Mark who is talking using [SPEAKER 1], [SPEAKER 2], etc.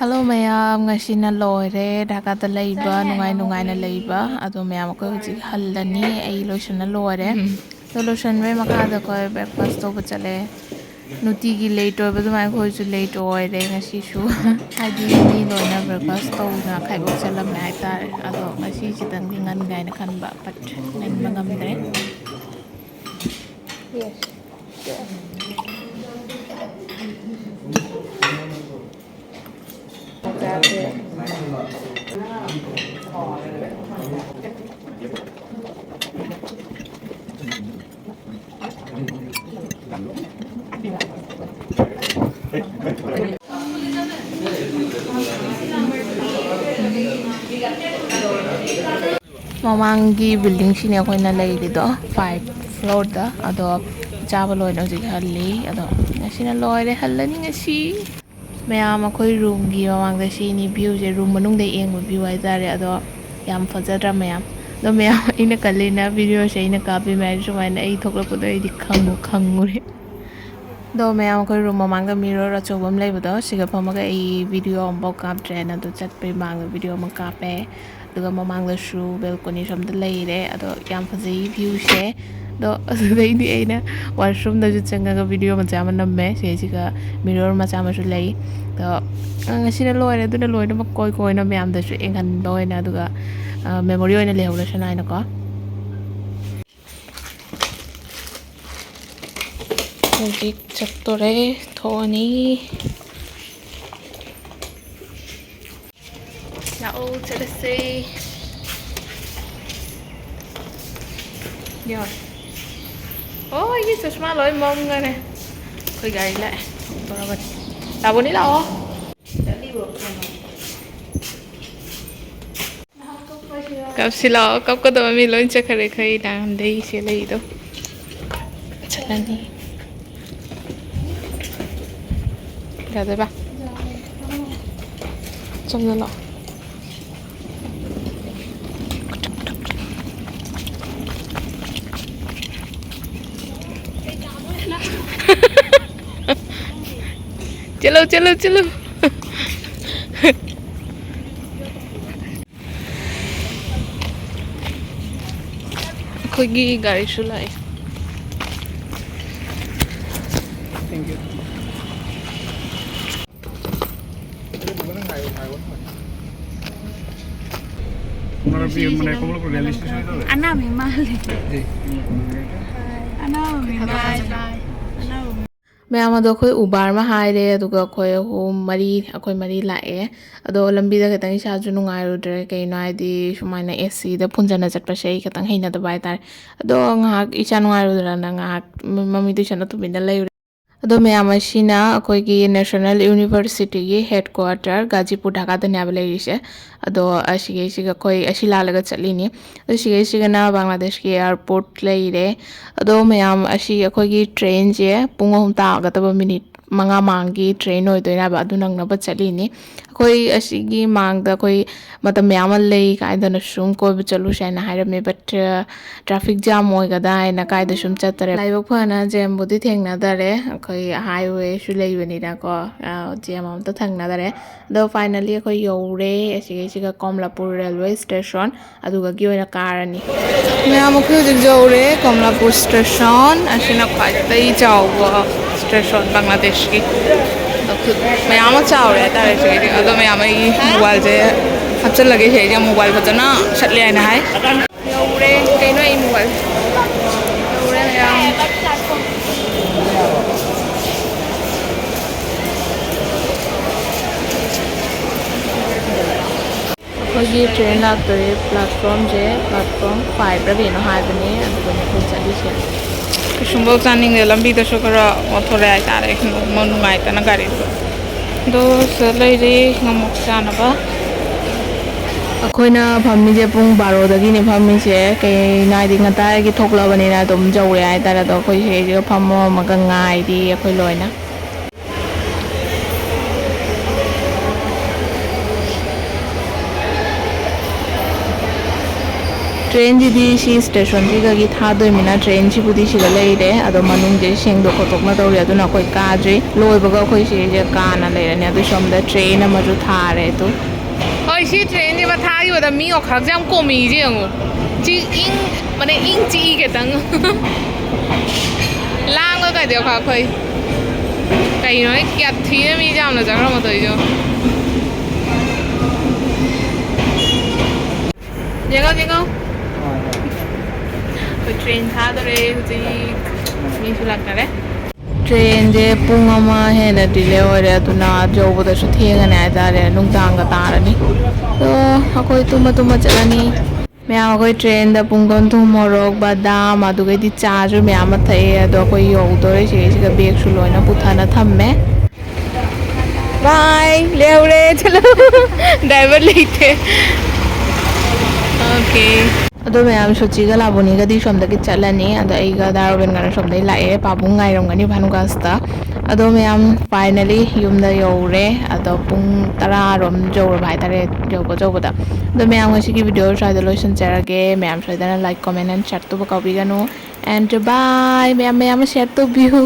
[SPEAKER 1] Hello mayam ngasina loire Dhaka leiba nungai na leiba ado mayam ko hujik hallani ai lotion loire to lotion me makada ko breakfast to chale nuti gi late oy badu mai ko ju late oire ngasi shu hadi mi loina breakfast to na khai bo chalam na tare ado ngasi chitang ngan gai na khan ba but nen mangam dre yes Mamanggi building sini ako na lay dito 5 floor da ado chaba loy na jig halli ado ngasi na loy re hallani ngasi mayam akoi room gi mamang da sini view je room manung da eng view ai tare ado yam fajadra mayam do mayam ina kalina video se ina kapi mai sumai na ai thokla ko dai di khangure do mayam akoi room mamang da mirror achobam lay bodo siga phamaga ai video am bok kap tre na do chat pe mang video ma kape aduga mamangda shu balcony samda leire ado yam fazai view she do adai ni aina washroom da ju changa video ma chama namme se siga mirror ma chama shu lei do ngasina loire duna loina ma koi na myam da shu engan loina aduga memory oina lehula shana ina ko hojik chaktore thoni Now to the sea. Rồi. Ôi, cái chashma lỗi mông rồi nè. Khơi gầy lại. Rồi. Tao muốn đi đâu? Cặp xì lọ, cặp có tụi mình lên chắc khởi khơi đang đi xì lì đâu. Chắc là đi. Ra đây ba. Trong đó lọ. चलो 거기 गाड़ी सुलाए
[SPEAKER 2] Thank you.
[SPEAKER 3] Ana mi mal. Ana mi mal.
[SPEAKER 1] mayam ado khoi ubar ma haire aduga khoi hom mari lae ado lambi da katang isa ju nungai ru dre kai na di sumaina AC da punjana chatpa sei katang heina da bai tar ado ngak isa nungai ru dra na ngak mami du chana tu bin da lai ado mayam asina akoi gi national university gi headquarter gajipur dhaka da nya bale rise ado asiga khoi asila laga chalini ado siga na bangladesh ki airport leire ado mayam asi akoi gi train je pung ahum ta ga ta minute manga mangi train oi doina ba adu nang na ba chalini akoi asigi mang da koi matam mayam lei kai da na sum ko bi chalu shai na haira me but traffic jam oi ga da na kai da sum chatare laibok phana jam budi theng na dare akoi highway shu lei bani da ko jam am ta thang na dare do finally akoi yore asiga komlapur railway station aduga gi oina karani mayam akoi jig jore komlapur station asina khwai tai chawwa station bangladesh ki mayam chawre tare chege ado mayam ai mobile je hachal lage he je mobile bajana chatle na hai yore kaino ai mobile yore mayam Hoji train laktore platform 5 ra bino hai bane aduga ne khoi chali se Shumbo chaning de lambi da shokara othore ai tare mo nungai ta na gari do salai re ngamok chana ba akoina phammi je pung 12 dagi ne phammi se kai nai di ngata gi thokla bani na dum jaure ai tara do khoi se je phammo maga ngai di akhoi loina ꯇ꯭ꯔꯦꯟꯁꯤꯗꯤ ꯁꯤ ꯁ꯭ꯇꯦꯁꯟꯁꯤꯒꯒꯤ ꯊꯥꯗꯣꯏꯃꯤꯅ ꯇ꯭ꯔꯦꯟꯁꯤꯕꯨꯗꯤ ꯁꯤꯗ ꯂꯩꯔꯦ ꯑꯗꯣ ꯃꯅꯨꯡꯁꯦ ꯁꯦꯡꯗꯣꯛ ꯈꯣꯠꯇꯣꯛꯅ ꯇꯧꯔꯤ ꯑꯗꯨꯅ ꯑꯩꯈꯣꯏ ꯀꯥꯗ꯭ꯔꯤ ꯂꯣꯏꯕꯒ ꯑꯩꯈꯣꯏ ꯁꯤꯁꯦ ꯀꯥꯅ ꯂꯩꯔꯅꯤ ꯑꯗꯨ ꯁꯣꯝꯗ ꯇ꯭ꯔꯦꯟ ꯑꯃꯁꯨ ꯊꯥꯔꯦ ꯑꯗꯨ ꯍꯣꯏ ꯁꯤ ꯇ꯭ꯔꯦꯟꯁꯤ ꯃꯊꯥꯒꯤꯕꯗ ꯃꯤ ꯋꯥꯈꯜꯁꯦ ꯌꯥꯝ ꯀꯣꯝꯃꯤꯁꯦ ꯌꯦꯡꯉꯣ ꯏꯪ ꯃꯅꯦ ꯏꯪ ꯆꯤꯛꯏ ꯈꯤꯇꯪ ꯂꯥꯡꯒ ꯀꯩꯗꯧ ꯑꯩꯈꯣꯏ ꯀꯩꯅꯣ ꯀꯌꯥ ꯊꯤꯅ ꯃꯤ ꯌꯥꯝꯅ ꯆꯠꯈ꯭ꯔ ꯃꯇꯧꯏꯁꯨ ꯌꯦꯡꯉꯣ ꯌꯦꯡꯉꯣ ꯑꯩꯈꯣꯏ ꯇ꯭ꯔꯦꯟ ꯊꯥꯗꯣꯔꯦ ꯍꯧꯖꯤꯛ ꯃꯤꯁꯨ ꯂꯥꯛꯅꯔꯦ ꯇ꯭ꯔꯦꯟꯁꯦ ꯄꯨꯡ ꯑꯃ ꯍꯦꯟꯅ ꯗꯤꯂꯦ ꯑꯣꯏꯔꯦ ꯑꯗꯨꯅ ꯌꯧꯕꯗꯁꯨ ꯊꯦꯡꯉꯅꯤ ꯍꯥꯏꯇꯥꯔꯦ ꯅꯨꯡꯗꯥꯡꯒ ꯇꯥꯔꯅꯤ ꯑꯗꯣ ꯑꯩꯈꯣꯏ ꯇꯨꯝꯃ ꯆꯠꯂꯅꯤ ꯃꯌꯥꯝ ꯑꯩꯈꯣꯏ ꯇ꯭ꯔꯦꯟꯗ ꯄꯨꯡꯗꯣꯟ ꯊꯨꯝ ꯃꯣꯔꯣꯛ ꯕꯗꯥꯝ ꯑꯗꯨꯒꯩꯗꯤ ꯆꯥꯁꯨ ꯃꯌꯥꯝ ꯑꯃ ꯊꯛꯑꯦ ꯑꯗꯣ ꯑꯩꯈꯣꯏ ꯌꯧꯗꯣꯔꯦ ꯁꯤꯒ ꯕꯦꯒꯁꯨ ꯂꯣꯏꯅ ꯄꯨꯊꯅ ꯊꯝꯃꯦ ꯕꯥꯏ ꯂꯩꯍꯧꯔꯦ ꯆꯠꯂꯣ ꯗ꯭राꯏꯚꯔ ꯂꯩꯇꯦ ओके अदो मैम सोचिगा लाबोनीगदी सोमदगी चलनी अदो अईगा दारोबेनगाना सोमदई लाए पाबुंग गाइरमगनी भानुगास्ता अदो मैम फाइनली युमदा यौरे अदो पुंग 10 रोम जौरबा हाइतारे जौबदा अदो मैम ngasiगी वीडियो स्वाइदा लोइसनजरगे मैम सोइदना लाइक कमेंट एंड शेयर तो काउबिगानो एंड बाय मैम शेयर तो व्यू